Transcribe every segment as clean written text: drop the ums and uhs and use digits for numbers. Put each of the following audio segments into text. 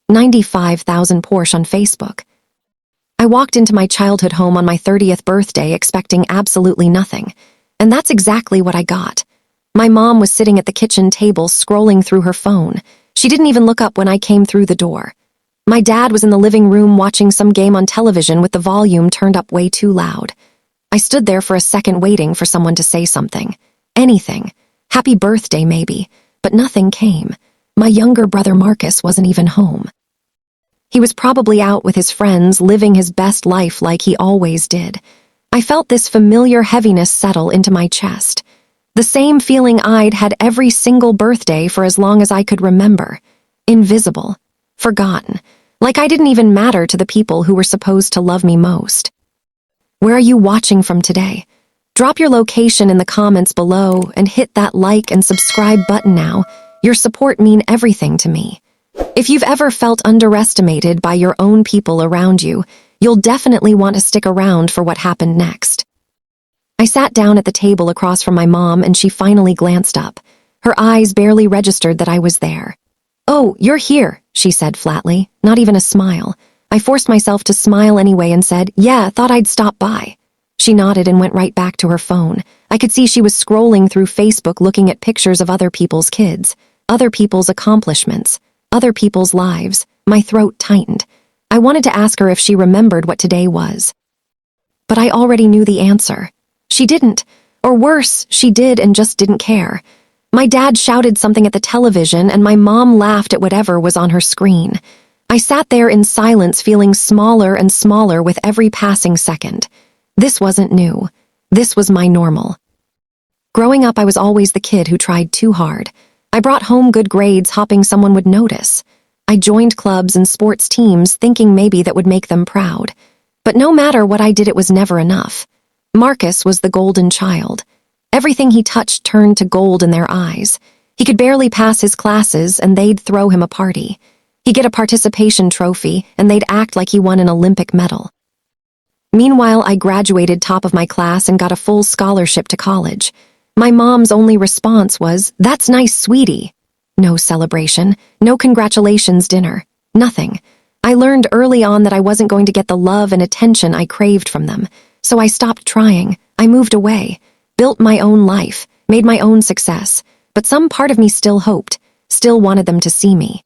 95,000 Porsche on Facebook. I walked into my childhood home on my 30th birthday expecting absolutely nothing, and that's exactly what I got. My mom was sitting at the kitchen table scrolling through her phone. She didn't even look up when I came through the door. My dad was in the living room watching some game on television with the volume turned up way too loud. I stood there for a second waiting for someone to say something. Anything. Happy birthday, maybe. But nothing came. My younger brother Marcus wasn't even home. He was probably out with his friends, living his best life like he always did. I felt this familiar heaviness settle into my chest. The same feeling I'd had every single birthday for as long as I could remember. Invisible. Forgotten. Like I didn't even matter to the people who were supposed to love me most. Where are you watching from today? Drop your location in the comments below and hit that like and subscribe button now. Your support means everything to me. If you've ever felt underestimated by your own people around you, you'll definitely want to stick around for what happened next. I sat down at the table across from my mom and she finally glanced up. Her eyes barely registered that I was there. "Oh, you're here," she said flatly, not even a smile. I forced myself to smile anyway and said, "Yeah, thought I'd stop by." She nodded and went right back to her phone. I could see she was scrolling through Facebook looking at pictures of other people's kids, other people's accomplishments, other people's lives. My throat tightened. I wanted to ask her if she remembered what today was. But I already knew the answer. She didn't. Or worse, she did and just didn't care. My dad shouted something at the television and my mom laughed at whatever was on her screen. I sat there in silence, feeling smaller and smaller with every passing second. This wasn't new. This was my normal. Growing up, I was always the kid who tried too hard. I brought home good grades hoping someone would notice. I joined clubs and sports teams thinking maybe that would make them proud. But no matter what I did, it was never enough. Marcus was the golden child. Everything he touched turned to gold in their eyes. He could barely pass his classes and they'd throw him a party. He'd get a participation trophy and they'd act like he won an Olympic medal. Meanwhile, I graduated top of my class and got a full scholarship to college. My mom's only response was, "That's nice, sweetie." No celebration, no congratulations dinner, nothing. I learned early on that I wasn't going to get the love and attention I craved from them, so I stopped trying. I moved away, built my own life, made my own success, but some part of me still hoped, still wanted them to see me.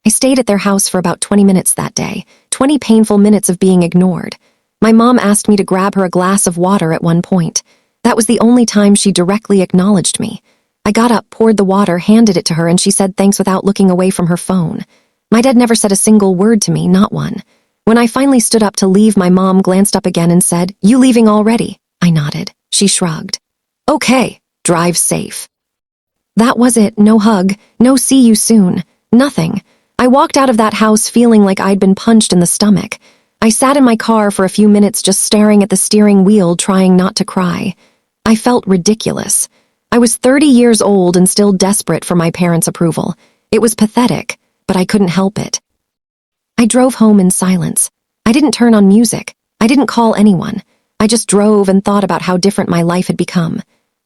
I stayed at their house for about 20 minutes that day, 20 painful minutes of being ignored. My mom asked me to grab her a glass of water at one point. That was the only time she directly acknowledged me. I got up, poured the water, handed it to her, and she said thanks without looking away from her phone. My dad never said a single word to me, not one. When I finally stood up to leave, my mom glanced up again and said, "You leaving already?" I nodded. She shrugged. "Okay, drive safe." That was it. No hug, no see you soon, nothing. I walked out of that house feeling like I'd been punched in the stomach. I sat in my car for a few minutes just staring at the steering wheel, trying not to cry. I felt ridiculous. I was 30 years old and still desperate for my parents' approval. It was pathetic, but I couldn't help it. I drove home in silence. I didn't turn on music. I didn't call anyone. I just drove and thought about how different my life had become.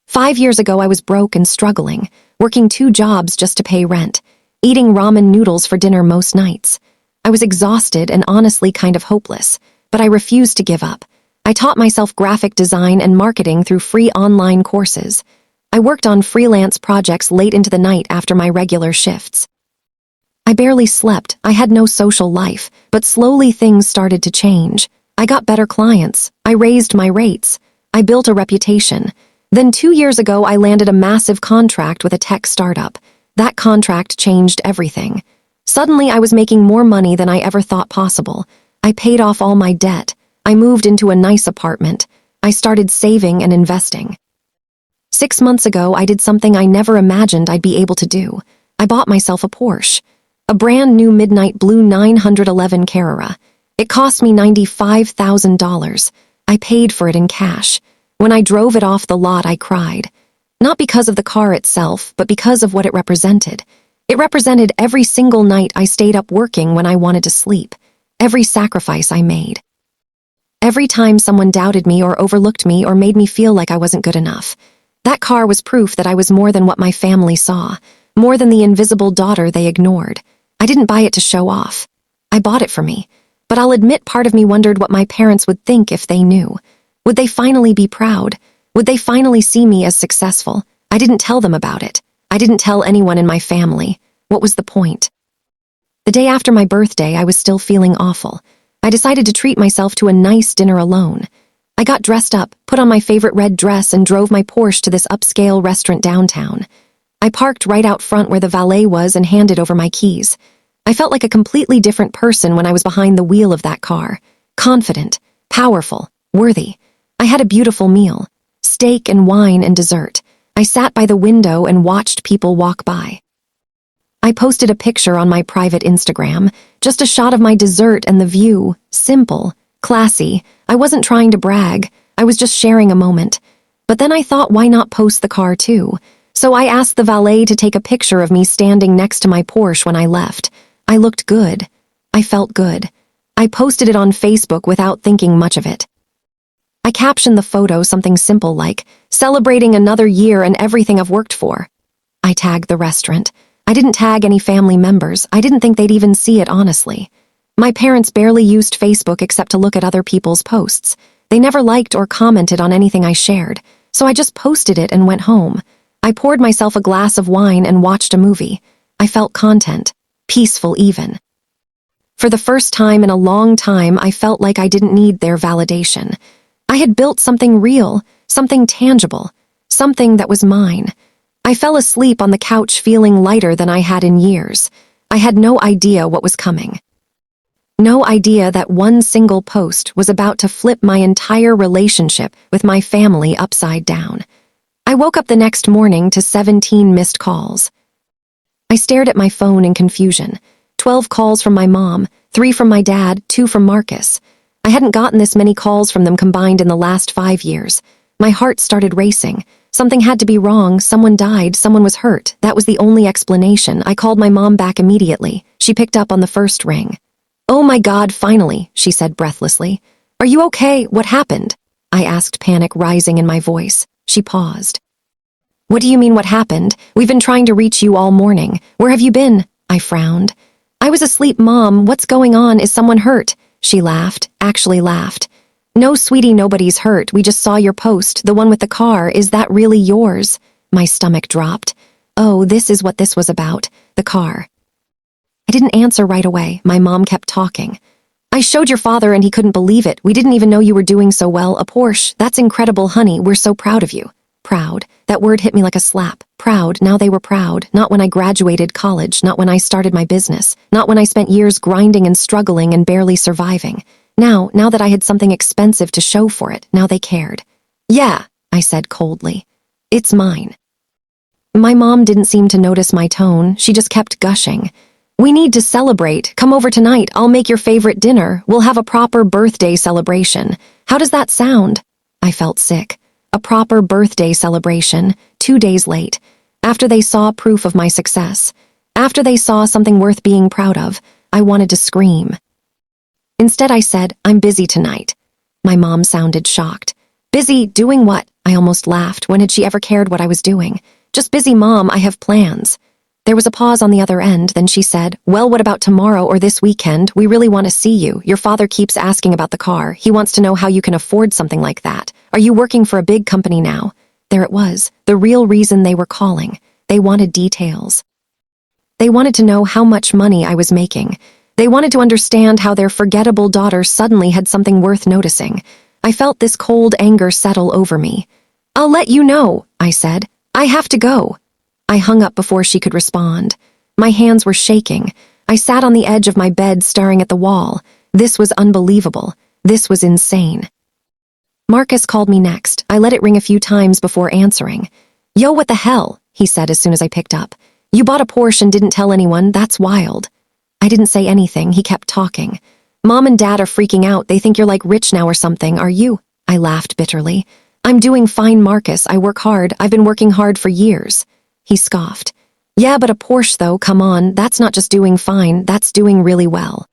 5 years ago, I was broke and struggling, working 2 jobs just to pay rent, eating ramen noodles for dinner most nights. I was exhausted and honestly kind of hopeless, but I refused to give up. I taught myself graphic design and marketing through free online courses. I worked on freelance projects late into the night after my regular shifts. I barely slept. I had no social life, but slowly things started to change. I got better clients. I raised my rates. I built a reputation. Then 2 years ago, I landed a massive contract with a tech startup. That contract changed everything. Suddenly, I was making more money than I ever thought possible. I paid off all my debt. I moved into a nice apartment. I started saving and investing. 6 months ago, I did something I never imagined I'd be able to do. I bought myself a Porsche. A brand new midnight blue 911 Carrera. It cost me $95,000. I paid for it in cash. When I drove it off the lot, I cried. Not because of the car itself, but because of what it represented. It represented every single night I stayed up working when I wanted to sleep. Every sacrifice I made. Every time someone doubted me or overlooked me or made me feel like I wasn't good enough. That car was proof that I was more than what my family saw, more than the invisible daughter they ignored. I didn't buy it to show off. I bought it for me. But I'll admit part of me wondered what my parents would think if they knew. Would they finally be proud? Would they finally see me as successful? I didn't tell them about it. I didn't tell anyone in my family. What was the point? The day after my birthday, I was still feeling awful. I decided to treat myself to a nice dinner alone. I got dressed up, put on my favorite red dress, and drove my Porsche to this upscale restaurant downtown. I parked right out front where the valet was and handed over my keys. I felt like a completely different person when I was behind the wheel of that car. Confident, powerful, worthy. I had a beautiful meal. Steak and wine and dessert. I sat by the window and watched people walk by. I posted a picture on my private Instagram, just a shot of my dessert and the view. Simple, classy. I wasn't trying to brag. I was just sharing a moment. But then I thought, why not post the car too? So I asked the valet to take a picture of me standing next to my Porsche when I left. I looked good. I felt good. I posted it on Facebook without thinking much of it. I captioned the photo something simple like, "Celebrating another year and everything I've worked for." I tagged the restaurant. I didn't tag any family members. I didn't think they'd even see it, honestly. My parents barely used Facebook except to look at other people's posts. They never liked or commented on anything I shared, so I just posted it and went home. I poured myself a glass of wine and watched a movie. I felt content, peaceful even. For the first time in a long time, I felt like I didn't need their validation. I had built something real, something tangible, something that was mine. I fell asleep on the couch feeling lighter than I had in years. I had no idea what was coming. No idea that one single post was about to flip my entire relationship with my family upside down. I woke up the next morning to 17 missed calls. I stared at my phone in confusion. 12 calls from my mom, 3 from my dad, 2 from Marcus. I hadn't gotten this many calls from them combined in the last 5 years. My heart started racing. Something had to be wrong. Someone died. Someone was hurt. That was the only explanation. I called my mom back immediately. She picked up on the first ring. "Oh my God, finally," she said breathlessly. "Are you okay? What happened?" I asked, panic rising in my voice. She paused. "What do you mean what happened? We've been trying to reach you all morning. Where have you been?" I frowned. "I was asleep, Mom. What's going on? Is someone hurt?" She laughed, actually laughed. "No, sweetie, nobody's hurt. We just saw your post, the one with the car. Is that really yours?" My stomach dropped. Oh, this is what this was about, the car. I didn't answer right away. My mom kept talking. "I showed your father and he couldn't believe it. We didn't even know you were doing so well. A Porsche. That's incredible, honey. We're so proud of you." Proud. That word hit me like a slap. Proud. Now they were proud. Not when I graduated college, not when I started my business, not when I spent years grinding and struggling and barely surviving. Now that I had something expensive to show for it, now they cared. "Yeah," I said coldly. "It's mine." My mom didn't seem to notice my tone. She just kept gushing. "We need to celebrate. Come over tonight. I'll make your favorite dinner. We'll have a proper birthday celebration. How does that sound?" I felt sick. A proper birthday celebration, 2 days late. After they saw proof of my success. After they saw something worth being proud of. I wanted to scream. Instead I said, "I'm busy tonight." My mom sounded shocked. "Busy? Doing what?" I almost laughed. When had she ever cared what I was doing? "Just busy, Mom. I have plans." There was a pause on the other end, then she said, "Well, what about tomorrow or this weekend? We really want to see you. Your father keeps asking about the car. He wants to know how you can afford something like that. Are you working for a big company now?" There it was, the real reason they were calling. They wanted details. They wanted to know how much money I was making. They wanted to understand how their forgettable daughter suddenly had something worth noticing. I felt this cold anger settle over me. "I'll let you know," I said. "I have to go." I hung up before she could respond. My hands were shaking. I sat on the edge of my bed staring at the wall. This was unbelievable. This was insane. Marcus called me next. I let it ring a few times before answering. "Yo, what the hell?" he said as soon as I picked up. "You bought a Porsche and didn't tell anyone? That's wild." I didn't say anything. He kept talking. "Mom and Dad are freaking out. They think you're like rich now or something. Are you?" I laughed bitterly. "I'm doing fine, Marcus. I work hard. I've been working hard for years." He scoffed. "Yeah, but a Porsche though, come on. That's not just doing fine. That's doing really well."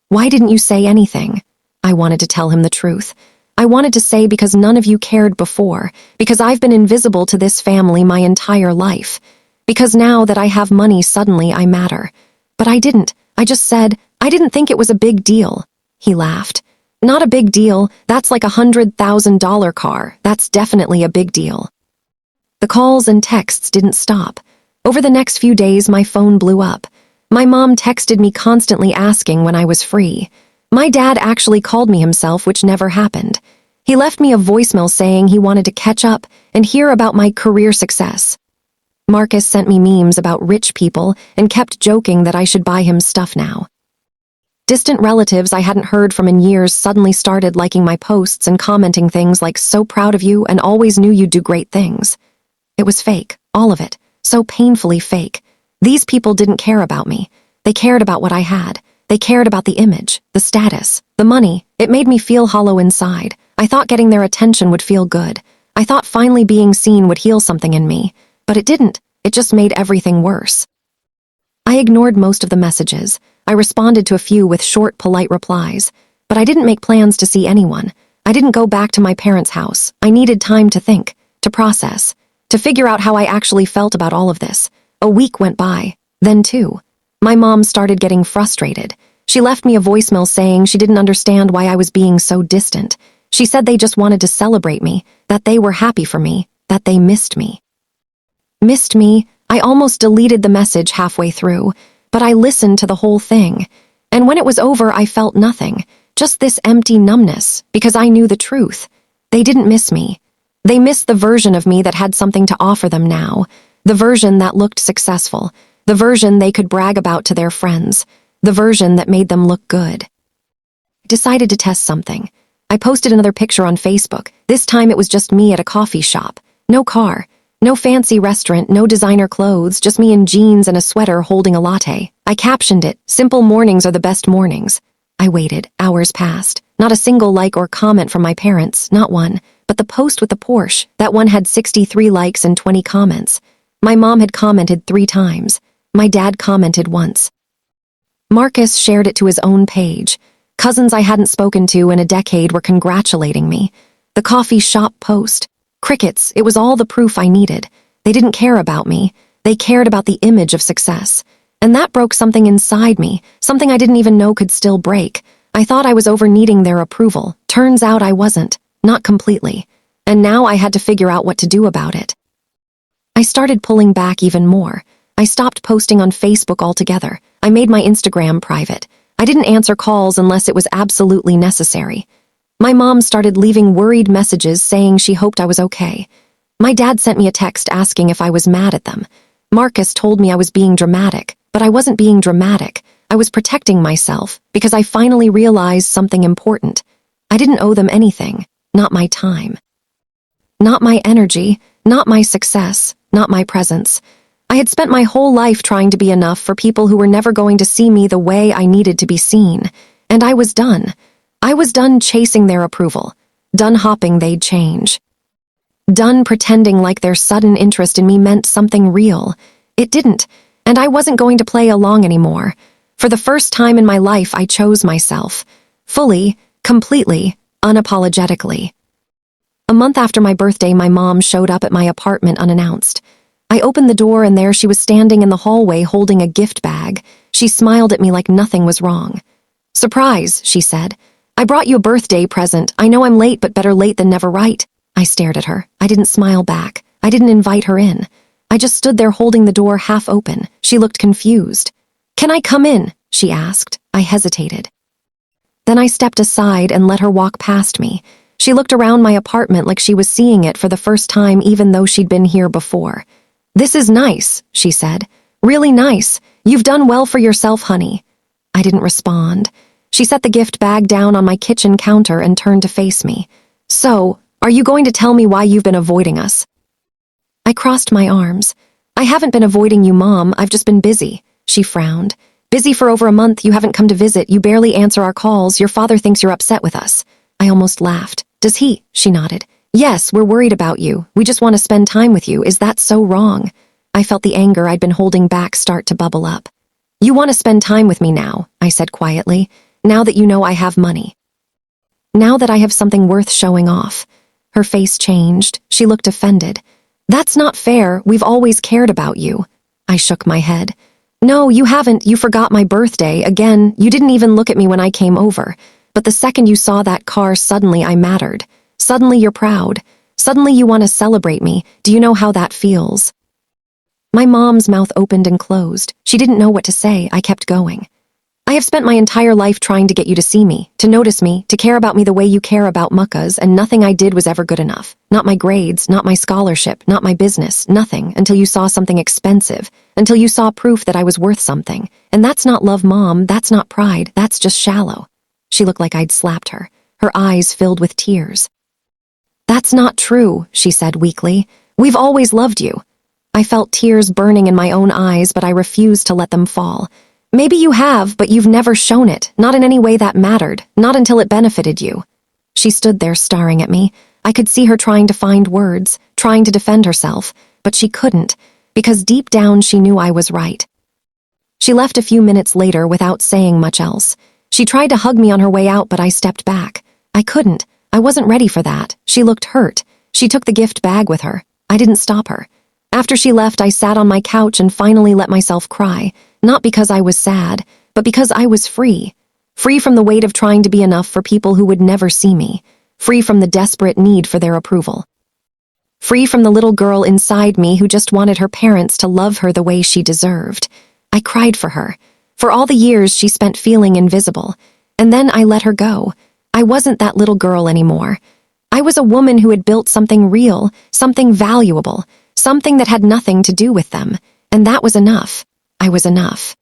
"Why didn't you say anything?" I wanted to tell him the truth. I wanted to say because none of you cared before, because I've been invisible to this family my entire life, because now that I have money suddenly I matter. But I didn't. I just said, I didn't think it was a big deal. He laughed. Not a big deal. That's like $100,000 car. That's definitely a big deal. The calls and texts didn't stop. Over the next few days, my phone blew up. My mom texted me constantly asking when I was free. My dad actually called me himself, which never happened. He left me a voicemail saying he wanted to catch up and hear about my career success. Marcus sent me memes about rich people and kept joking that I should buy him stuff now. Distant relatives I hadn't heard from in years suddenly started liking my posts and commenting things like, "So proud of you and always knew you'd do great things." It was fake, all of it, so painfully fake. These people didn't care about me. They cared about what I had. They cared about the image, the status, the money. It made me feel hollow inside. I thought getting their attention would feel good. I thought finally being seen would heal something in me. But it didn't. It just made everything worse. I ignored most of the messages. I responded to a few with short, polite replies. But I didn't make plans to see anyone. I didn't go back to my parents' house. I needed time to think, to process, to figure out how I actually felt about all of this. A week went by. Then two. My mom started getting frustrated. She left me a voicemail saying she didn't understand why I was being so distant. She said they just wanted to celebrate me, that they were happy for me, that they missed me. Missed me? I almost deleted the message halfway through, but I listened to the whole thing. And when it was over, I felt nothing, just this empty numbness, because I knew the truth. They didn't miss me. They missed the version of me that had something to offer them now, the version that looked successful, the version they could brag about to their friends, the version that made them look good. I decided to test something. I posted another picture on Facebook. This time it was just me at a coffee shop. No car. No fancy restaurant, no designer clothes, just me in jeans and a sweater holding a latte. I captioned it, "Simple mornings are the best mornings." I waited. Hours passed. Not a single like or comment from my parents, not one. But the post with the Porsche, that one had 63 likes and 20 comments. My mom had commented 3 times. My dad commented once. Marcus shared it to his own page. Cousins I hadn't spoken to in a decade were congratulating me. The coffee shop post. Crickets, it was all the proof I needed. They didn't care about me. They cared about the image of success. And that broke something inside me, something I didn't even know could still break. I thought I was over needing their approval. Turns out I wasn't. Not completely. And now I had to figure out what to do about it. I started pulling back even more. I stopped posting on Facebook altogether. I made my Instagram private. I didn't answer calls unless it was absolutely necessary. My mom started leaving worried messages saying she hoped I was okay. My dad sent me a text asking if I was mad at them. Marcus told me I was being dramatic, but I wasn't being dramatic. I was protecting myself because I finally realized something important. I didn't owe them anything, not my time. Not my energy, not my success, not my presence. I had spent my whole life trying to be enough for people who were never going to see me the way I needed to be seen, and I was done. I was done chasing their approval, done hoping they'd change, done pretending like their sudden interest in me meant something real. It didn't, and I wasn't going to play along anymore. For the first time in my life, I chose myself, fully, completely, unapologetically. A month after my birthday, my mom showed up at my apartment unannounced. I opened the door and there she was standing in the hallway holding a gift bag. She smiled at me like nothing was wrong. "Surprise," she said. "I brought you a birthday present. I know I'm late, but better late than never, right?" I stared at her. I didn't smile back. I didn't invite her in. I just stood there holding the door half open. She looked confused. "Can I come in?" she asked. I hesitated. Then I stepped aside and let her walk past me. She looked around my apartment like she was seeing it for the first time, even though she'd been here before. "This is nice," she said. "Really nice. You've done well for yourself, honey." I didn't respond. She set the gift bag down on my kitchen counter and turned to face me. "So, are you going to tell me why you've been avoiding us?" I crossed my arms. "I haven't been avoiding you, Mom. I've just been busy." She frowned. "Busy for over a month. You haven't come to visit. You barely answer our calls. Your father thinks you're upset with us." I almost laughed. "Does he?" She nodded. "Yes, we're worried about you. We just want to spend time with you. Is that so wrong?" I felt the anger I'd been holding back start to bubble up. "You want to spend time with me now," I said quietly. "Now that you know I have money. Now that I have something worth showing off." Her face changed. She looked offended. "That's not fair. We've always cared about you." I shook my head. No, you haven't. You forgot my birthday. Again, you didn't even look at me when I came over. But the second you saw that car, suddenly I mattered. Suddenly you're proud. Suddenly you want to celebrate me. Do you know how that feels? My mom's mouth opened and closed. She didn't know what to say. I kept going. I have spent my entire life trying to get you to see me, to notice me, to care about me the way you care about muckas, and nothing I did was ever good enough. Not my grades, not my scholarship, not my business, nothing, until you saw something expensive, until you saw proof that I was worth something. And that's not love, Mom, that's not pride, that's just shallow. She looked like I'd slapped her, her eyes filled with tears. That's not true, she said weakly. We've always loved you. I felt tears burning in my own eyes, but I refused to let them fall. Maybe you have, but you've never shown it, not in any way that mattered, not until it benefited you. She stood there staring at me. I could see her trying to find words, trying to defend herself, but she couldn't, because deep down she knew I was right. She left a few minutes later without saying much else. She tried to hug me on her way out, but I stepped back. I couldn't. I wasn't ready for that. She looked hurt. She took the gift bag with her. I didn't stop her. After she left, I sat on my couch and finally let myself cry, not because I was sad, but because I was free. Free from the weight of trying to be enough for people who would never see me. Free from the desperate need for their approval. Free from the little girl inside me who just wanted her parents to love her the way she deserved. I cried for her. For all the years she spent feeling invisible. And then I let her go. I wasn't that little girl anymore. I was a woman who had built something real, something valuable, something that had nothing to do with them. And that was enough. I was enough.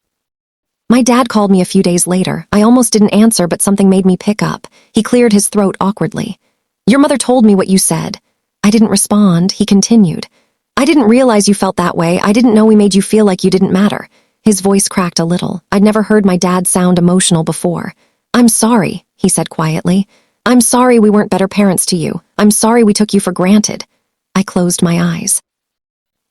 My dad called me a few days later. I almost didn't answer, but something made me pick up. He cleared his throat awkwardly. Your mother told me what you said. I didn't respond. He continued. I didn't realize you felt that way. I didn't know we made you feel like you didn't matter. His voice cracked a little. I'd never heard my dad sound emotional before. I'm sorry, he said quietly. I'm sorry we weren't better parents to you. I'm sorry we took you for granted. I closed my eyes.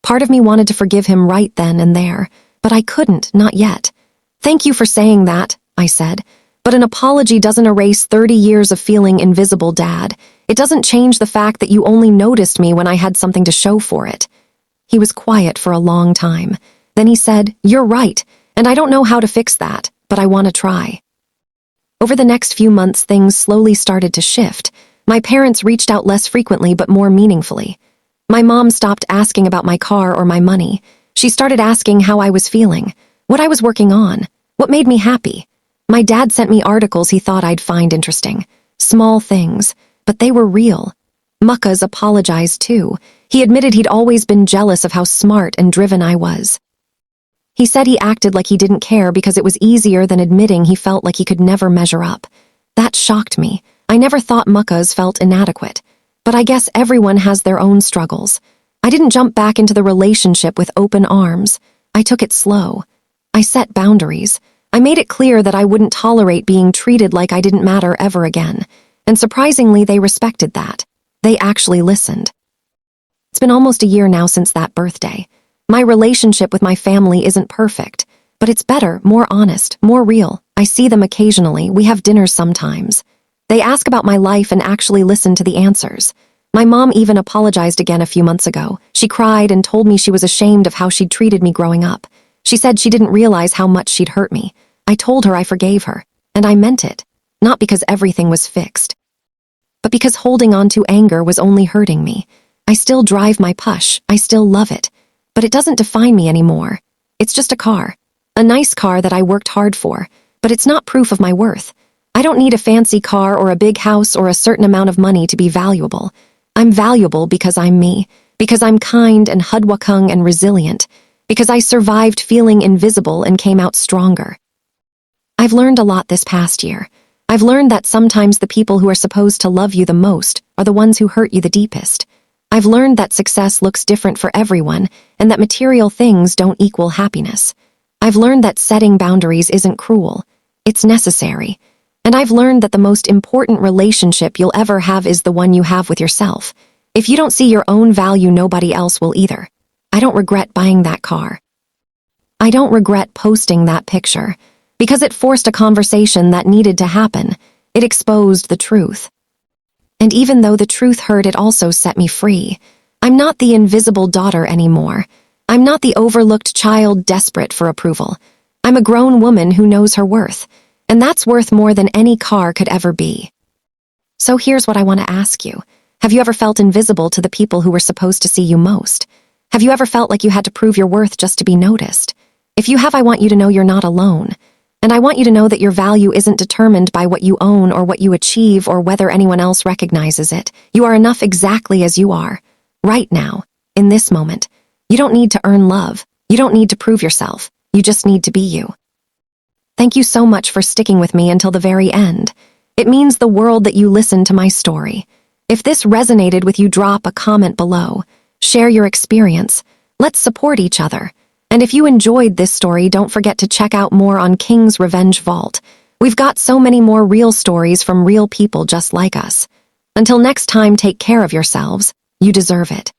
Part of me wanted to forgive him right then and there, but I couldn't, not yet. Thank you for saying that, I said. But an apology doesn't erase 30 years of feeling invisible, Dad. It doesn't change the fact that you only noticed me when I had something to show for it. He was quiet for a long time. Then he said, You're right, and I don't know how to fix that, but I want to try. Over the next few months, things slowly started to shift. My parents reached out less frequently but more meaningfully. My mom stopped asking about my car or my money. She started asking how I was feeling, what I was working on, what made me happy. My dad sent me articles he thought I'd find interesting. Small things, but they were real. Muckas apologized too. He admitted he'd always been jealous of how smart and driven I was. He said he acted like he didn't care because it was easier than admitting he felt like he could never measure up. That shocked me. I never thought muckas felt inadequate. But I guess everyone has their own struggles. I didn't jump back into the relationship with open arms. I took it slow. I set boundaries. I made it clear that I wouldn't tolerate being treated like I didn't matter ever again. And surprisingly, they respected that. They actually listened. It's been almost a year now since that birthday. My relationship with my family isn't perfect, but it's better, more honest, more real. I see them occasionally. We have dinners sometimes. They ask about my life and actually listen to the answers. My mom even apologized again a few months ago. She cried and told me she was ashamed of how she'd treated me growing up. She said she didn't realize how much she'd hurt me. I told her I forgave her, and I meant it. Not because everything was fixed, but because holding on to anger was only hurting me. I still drive my Porsche. I still love it. But it doesn't define me anymore. It's just a car. A nice car that I worked hard for, but it's not proof of my worth. I don't need a fancy car or a big house or a certain amount of money to be valuable. I'm valuable because I'm me, because I'm kind and hardworking and resilient, because I survived feeling invisible and came out stronger. I've learned a lot this past year. I've learned that sometimes the people who are supposed to love you the most are the ones who hurt you the deepest. I've learned that success looks different for everyone and that material things don't equal happiness. I've learned that setting boundaries isn't cruel. It's necessary. And I've learned that the most important relationship you'll ever have is the one you have with yourself. If you don't see your own value, nobody else will either. I don't regret buying that car. I don't regret posting that picture, because it forced a conversation that needed to happen. It exposed the truth. And even though the truth hurt, it also set me free. I'm not the invisible daughter anymore. I'm not the overlooked child desperate for approval. I'm a grown woman who knows her worth, and that's worth more than any car could ever be. So here's what I want to ask you. Have you ever felt invisible to the people who were supposed to see you most? Have you ever felt like you had to prove your worth just to be noticed? If you have, I want you to know you're not alone. And I want you to know that your value isn't determined by what you own or what you achieve or whether anyone else recognizes it. You are enough exactly as you are. Right now, in this moment. You don't need to earn love. You don't need to prove yourself. You just need to be you. Thank you so much for sticking with me until the very end. It means the world that you listened to my story. If this resonated with you, drop a comment below. Share your experience. Let's support each other. And if you enjoyed this story, don't forget to check out more on King's Revenge Vault. We've got so many more real stories from real people just like us. Until next time, take care of yourselves. You deserve it.